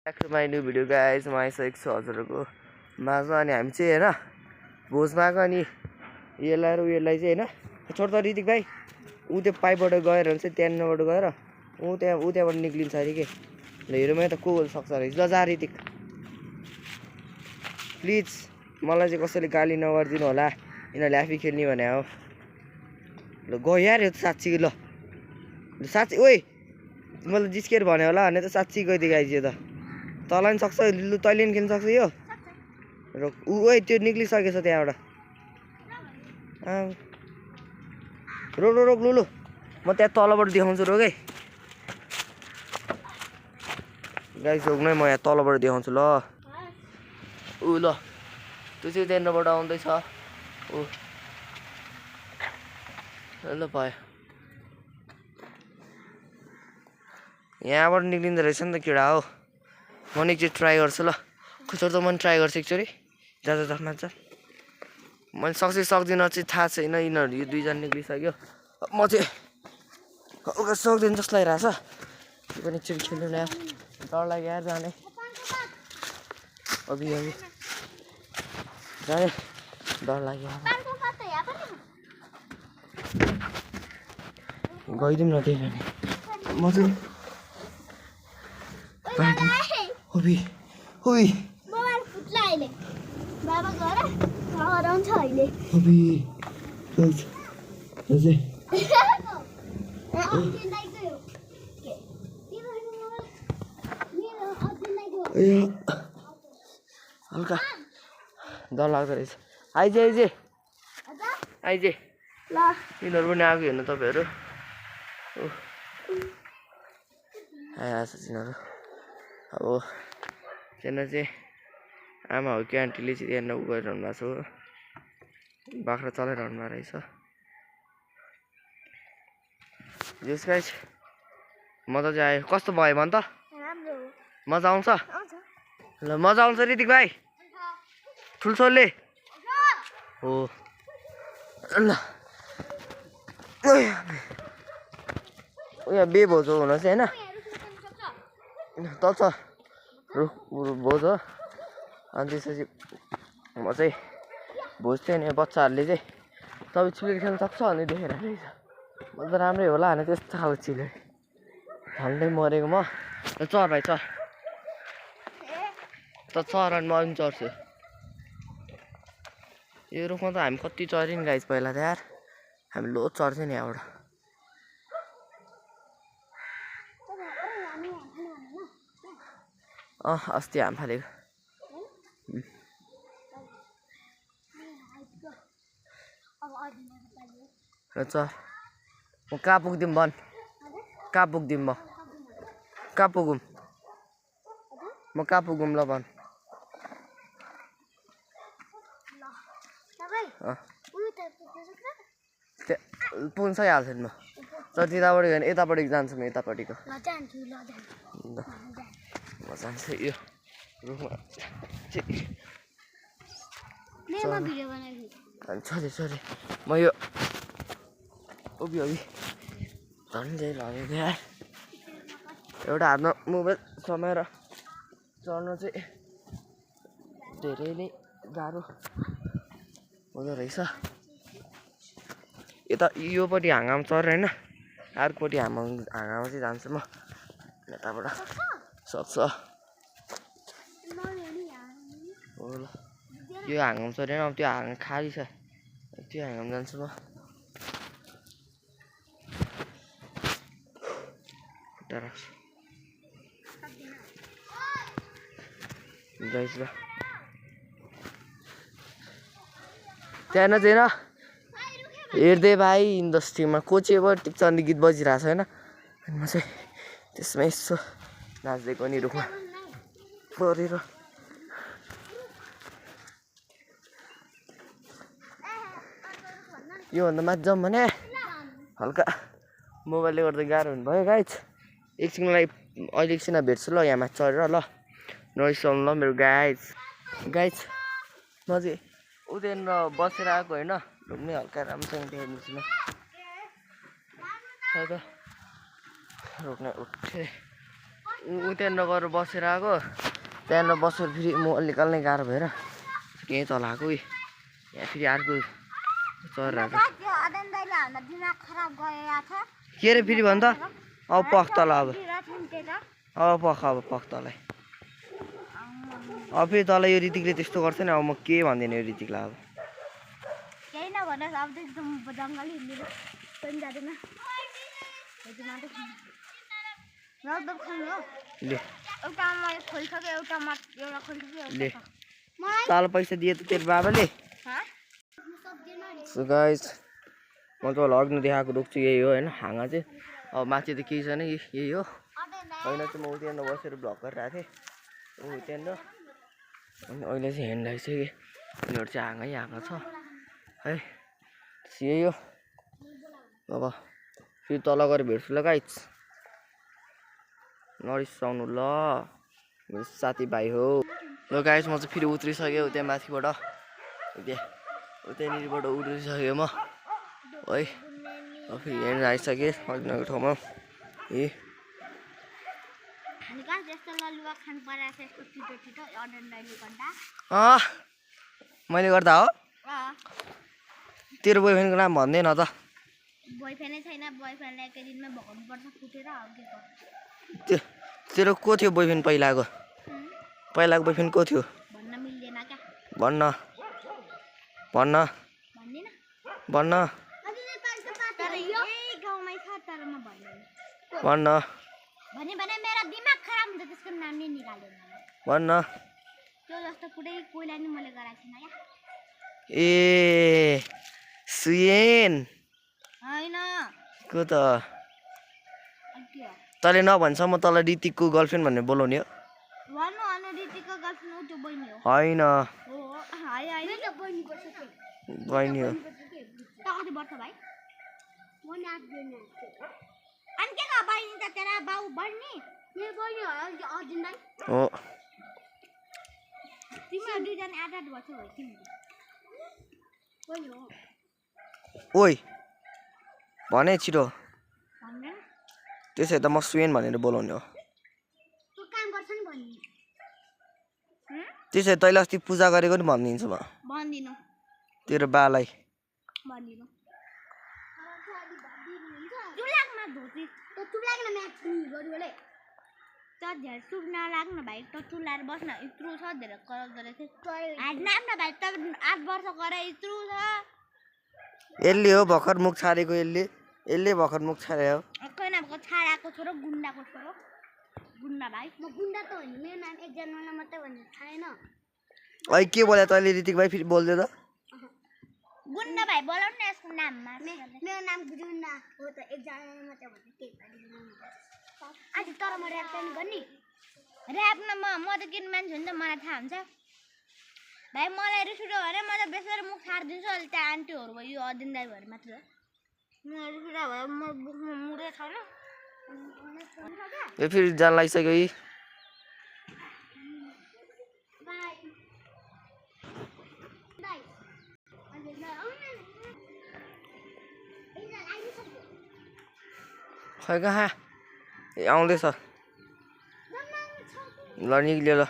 Back to my new video guys. म आइसकेको छु हजुरहरूको माझमा अनि हामी चाहिँ हैन भोजमा आएको अनि यसलाई र यसलाई चाहिँ हैन छोड त ऋतिक भाइ उ त्यो पाइपबाट गएर हुन्छ त्यहाँबाट गएर उ त्यहाँबाट निक्लिन्छ अरे के ल हेरौँ त को सक्छ रहेछ ल जा ऋतिक प्लिज मलाई चाहिँ कसैले गाली नगरिदिनु होला यिनीहरूले आफै खेल्ने भने हो ल गयो यार यो त साँच्ची ल साँच्ची ओइ मैले जिस्केर भने होला भने त साँच्ची गइदियो गाइज यो त तँलाई पनि सक्छ लु तैँले पनि खेल्न सक्छ यो र ओइ त्यो निक्लिसकेछ त्यहाँबाट रोक रोक लु लु म त्यहाँ तलबाट देखाउँछु रोक है गाइस रोक्नु है म यहाँ तलबाट देखाउँछु ल ऊ ल त्यो चाहिँ त्यहाँबाट आउँदैछ ऊ ल भयो यहाँबाट निक्लिँदो रहेछ नि त केटा हो म नि एकचोटि ट्राई गर्छु ल खुचर त म ट्राई गर्छु एकचोटि जा मान्छ मैले सक्छु सक्दिनँ चाहिँ थाहा छैन यिनीहरू यो दुईजना निक्लिसक्यो म चाहिँ हल्का सक्दिनँ जस्तो लागिरहेछ त्यो पनि एकचोटि खेल्नु न डर लाग्यो यार जाने अभि जाने डर लाग्यो गइदिउँ न त्यही भने म चाहिँ होबी मोबाइल फुट्ला अहिले बाबा गएर हराउँछ अहिले होबी हजुर हल्का डर लाग्दो रहेछ आइजे ल यिनीहरू पनि आएको हेर्नु तपाईँहरू आइहाल्छ तिनीहरू अब त्यहाँ चाहिँ आमा हो कि आन्टीले चाहिँ त्यहाँ उ गरिरहनु भएको छ बाख्रा चलाइरहनु भएको रहेछ जस गाइस मजा चाहिँ आयो कस्तो भयो भन् त मजा आउँछ ल मजा आउँछ ऋतिक भाइ ठुल्छोले हो ल यहाँ बेभोज हो हुन चाहिँ होइन त छ भोज हो अनि त्यसपछि म चाहिँ भोज थियो नि बच्चाहरूले चाहिँ तपाईँ चिलेर खेल्न सक्छ अनि देखेर रहेछ म त राम्रै होला भने त्यस्तो खालको चिलेर झन्डै मरेको म चर भाइ चर त चर अनि म पनि चढ्छु यो रुखमा त हामी कति चऱ्यो नि गाइस पहिला त यार हामी लो चढ्थ्यो नि यहाँबाट अस्ति हाम फालेको र चल म कहाँ पुग्दिउँ भन् कहाँ पुग्दिउँ म कहाँ पुगौँ म कहाँ पुगौँ ल भन् पुग्छइहाल्छ नि म तर त्यतापट्टि होइन यतापट्टि जान्छु म यतापट्टिको म जान्छु यो रुखमा छोरी म यो ओबी झन्डै लगेको यार एउटा हातमा मोबाइल समाएर चढ्नु चाहिँ धेरै नै गाह्रो हुँदो रहेछ यता योपट्टि हाँगामा चढेर होइन अर्कोपट्टि हाँगामा चाहिँ जान्छु म यताबाट सक्छ हो ल यो हाँगामा चढेर अब त्यो हाँगा खाली छ त्यो हाँगामा जान्छु म खुट्टा राख्छु जाइस् ल त्यहाँ चाहिँ हेर्दै भाइ इन्डस्ट्रीमा कोचेबाट टिप्छ अनि गीत बजिरहेको छ होइन अनि म चाहिँ त्यसमा यसो नाच्दैको नि रुखमा परेर योभन्दा माथि जाउँ भने हल्का मोबाइलले गर्दा गाह्रो हुने भयो गाइज एकछिनलाई अहिले एकछिन भेट्छु ल यहाँ माथि चढेर ल नरिसाउनु ल मेरो गाइज म चाहिँ उदेखि बसेर आएको होइन ढुक्नै हल्का राम्रोसँग देखाइदिन्छु ल रोक्ने उठे त्यहाँनिर गएर बसेर आएको त्यहाँनिर बसेर फेरि म निकाल्नै गाह्रो भएर यहीँ तल आएको यहाँ फेरि अर्को चराहरू के अरे फेरि भन् त अब पख तल अब पख तलै अब फेरि तल यो ऋतिकले त्यस्तो गर्छ नि अब म के भन्दिनँ यो ऋतिकलाई अब केही नभन्नुहोस् अब त एकदम जङ्गल हिँडेर पनि जाँदैन ले एउटामा खोलिसक्यो एउटा खोलिसक्यो ताल पैसा दिए त तेरो बाबाले सो गाइस म तपाईँलाई अघि नै देखाएको रोक्छु यही हो होइन हाँगा चाहिँ अब माथि त केही छैन यही हो होइन चाहिँ म त्यहाँनिर बसेर भ्लग गरिरहेको थिएँ त्यहाँनिर अनि अहिले चाहिँ हेर्न आइसक्यो यिनीहरू चाहिँ हाँगै छ है यही हो अब फेरि तल गएर भेट्छु ल गाइस नरिसाउनु ल मेरो साथीभाइ हो ल गाइस म चाहिँ फेरि उत्रिसकेँ त्यहाँ माथिबाट त्यहाँनिरबाट उत्रिसकेँ म है फेरि हेर्न आइसकेँ अघिको ठाउँमा ए मैले गर्दा हो तेरो बोयफ्रेन्डको नाम भन्दैन त बोयफ्रेन्डै छैन बोयफ्रेन्डलाई एकै दिनमा भगाउनुपर्छ फुटेर तेरो को थियो बोयफ्रेन्ड पहिलाको बोयफ्रेन्ड को थियो भन्न मिल्दैन क्या भन्न तर यो गाउँमै छ तर म भन्दिनँ भन्न भने मेरो दिमाग खराब हुन्छ त्यसको नाम नै निकाल्दैन भन्न त्यो जस्तो कुनै कोहीलाई नि मैले गराएको छैन क्या ए सुयेन होइन को त तँले नभन्छम्म तँलाई ऋतिकको गर्लफ्रेन्ड भनेर बोलाउने हो भन्नु होइन ऋतिकको गर्लफ्रेन्ड हो त्यो बहिनी हो होइन बहिनी हो कति वर्ष भाइ अनि के बहिनी त तेरा बाउ बहिनी मेरो बहिनी अर्जुन भाइ हो तिमीहरू दुईजना 8 वर्ष भयो तिमीहरू हो ओइ भने छिटो भन्दैन त्यसै त म सुयेन भनेर बोलाउने हो तँ काम गर्छ नि भन्नु त्यसै तैँले अस्ति पूजा गरेको नि भनिदिन्छु म भन्दिनु तेरो बालाई भन्दिनु चुलाकमा धोती त चुलाकमा म्याच गर्नुले त धेरै चुप नलाग्न भाइ त चुलाएर बस्न यत्रु छ धेरै कर गरेछ हैन न भाइ त 8 वर्ष गरे यत्रु छ यसले हो भर्खर मुख छाडेको यसले भर्खर मुख छाड्यो कोही नभएको छाडाको छोरो गुन्डाको छोरो गुन्डा भाइ म गुन्डा त होइन मेरो नाम एकजनालाई मात्रै भन्नु छैन अहिले के बोले तैँले ऋतिक भाइ फेरि बोल्दै त गुन्डा भाइ बोलाउनु न यसको नाममा मेरो नाम गुन्डा हो त एकजनालाई मात्रै भन्नु के आज तर म ऱ्याप पनि गर्ने ऱ्याप न म त किन मान्छे हो नि त मलाई थाहा हुन्छ भाइ मलाई रिस उठ्यो भने म त बेसरी मुख छाडिदिन्छु अहिले त्यहाँ आन्टीहरू भयो यो अदिन दाइ भएर मात्र म रिस उठ्यो भयो म मुडै छैन यो फेरि जान लागिसक्यो यी खै कहाँ ए आउँदैछ ल निक्ल्यो ल